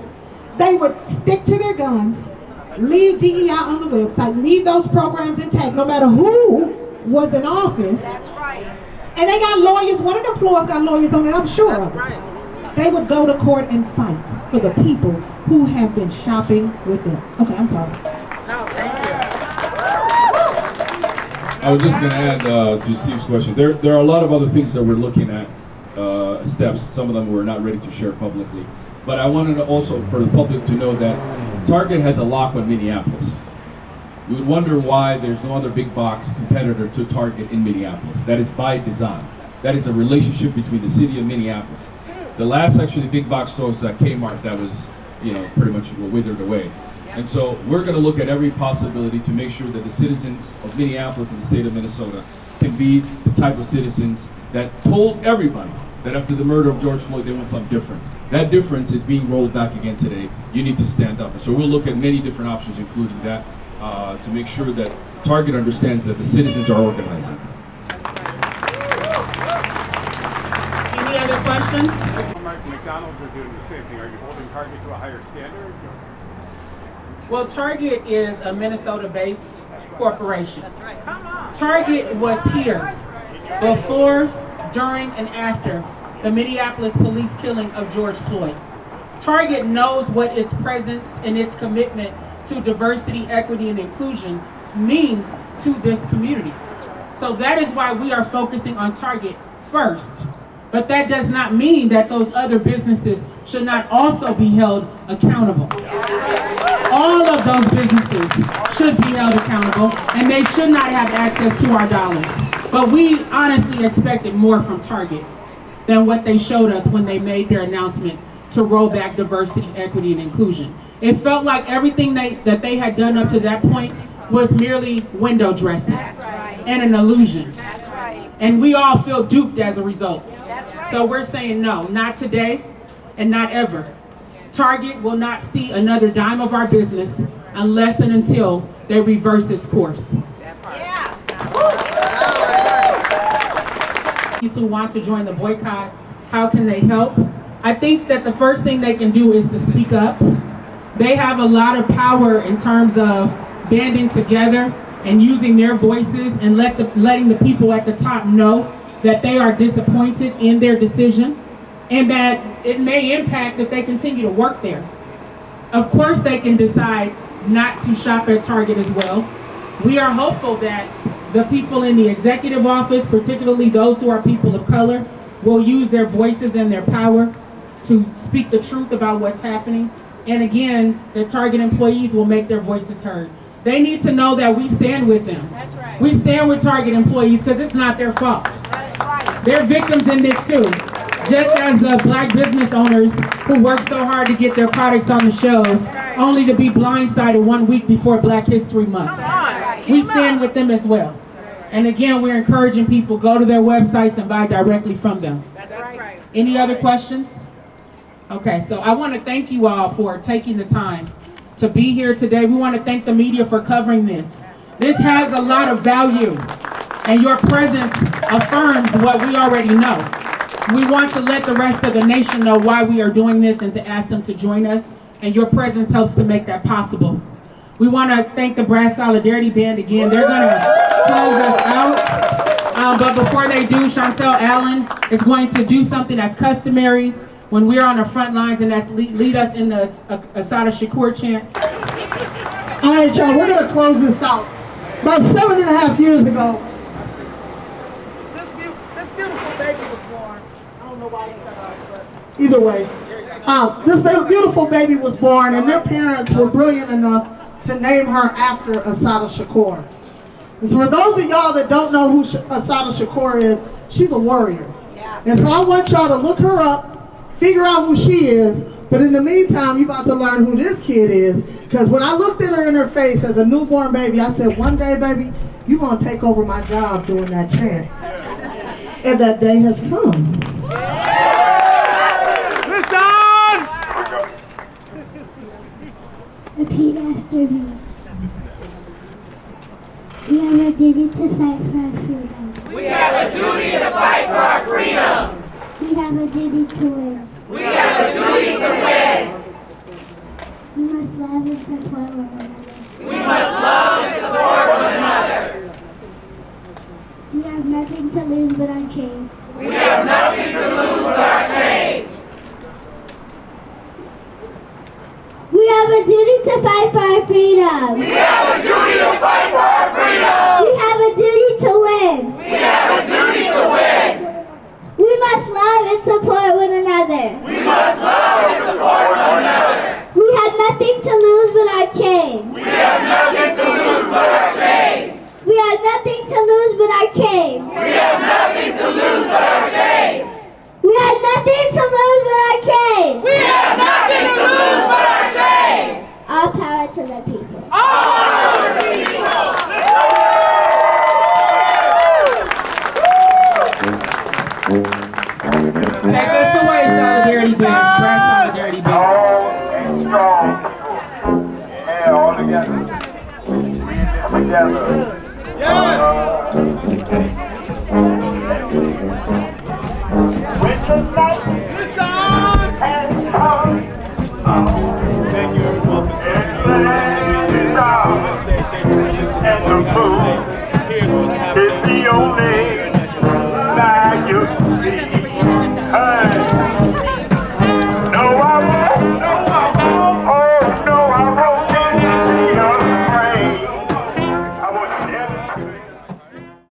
they would stick to their guns, leave DEI on the website, leave those programs intact, no matter who was in office. That's right. And they got lawyers, one of the floors got lawyers on it, I'm sure of it. They would go to court and fight for the people who have been shopping with them. Okay, I'm sorry. No, thank you. I was just going to add to Steve's question. There are a lot of other things that we're looking at, steps. Some of them we're not ready to share publicly. But I wanted to also for the public to know that Target has a lock on Minneapolis. You would wonder why there's no other big box competitor to Target in Minneapolis. That is by design. That is a relationship between the city of Minneapolis. The last actually big box store was at Kmart that was, pretty much withered away. And so we're going to look at every possibility to make sure that the citizens of Minneapolis and the state of Minnesota can be the type of citizens that told everybody that after the murder of George Floyd, they want something different. That difference is being rolled back again today. You need to stand up. And so we'll look at many different options, including that, to make sure that Target understands that the citizens are organizing. Any other questions? Walmart and McDonald's are doing the same thing. Are you holding Target to a higher standard? Well, Target is a Minnesota-based corporation. That's right. Come on. Target was here before, during, and after the Minneapolis police killing of George Floyd. Target knows what its presence and its commitment to diversity, equity, and inclusion means to this community. So that is why we are focusing on Target first. But that does not mean that those other businesses should not also be held accountable. All of those businesses should be held accountable, and they should not have access to our dollars. But we honestly expected more from Target than what they showed us when they made their announcement to roll back diversity, equity, and inclusion. It felt like everything that they had done up to that point was merely window dressing and an illusion. And we all feel duped as a result. So we're saying no, not today and not ever. Target will not see another dime of our business unless and until they reverse its course. Who want to join the boycott, how can they help? I think that the first thing they can do is to speak up. They have a lot of power in terms of banding together and using their voices and letting the people at the top know that they are disappointed in their decision and that it may impact if they continue to work there. Of course, they can decide not to shop at Target as well. We are hopeful that the people in the executive office, particularly those who are people of color, will use their voices and their power to speak the truth about what's happening. And again, the Target employees will make their voices heard. They need to know that we stand with them. That's right. We stand with Target employees because it's not their fault. That's right. They're victims in this too. Just as the black business owners who work so hard to get their products on the shelves, only to be blindsided 1 week before Black History Month. We stand with them as well. And again, we're encouraging people, go to their websites and buy directly from them. That's right. Any other questions? Okay, so I want to thank you all for taking the time to be here today. We want to thank the media for covering this. This has a lot of value, and your presence affirms what we already know. We want to let the rest of the nation know why we are doing this and to ask them to join us, and your presence helps to make that possible. We want to thank the Brass Solidarity Band again. They're going to close us out. But before they do, Chantel Allen is going to do something that's customary when we're on the front lines, and that's lead us in the Assata Shakur chant. All right, y'all, we're going to close this out. About 7.5 years ago, this beautiful baby was born. I don't know why he cut out, but either way. This beautiful baby was born, and their parents were brilliant enough to name her after Assata Shakur. And so for those of y'all that don't know who Assata Shakur is, she's a warrior. And so I want y'all to look her up, figure out who she is, but in the meantime, you're about to learn who this kid is. Because when I looked at her in her face as a newborn baby, I said, one day, baby, you're going to take over my job doing that chant. And that day has come. Repeat after me. We have a duty to fight for our freedom. We have a duty to fight for our freedom. We have a duty to win. We have a duty to win. We must love and support one another. We must love and support one another. We have nothing to lose but our chains. We have nothing to lose but our chains. We have a duty to fight for our freedom. We have a duty to fight for our freedom. We have a duty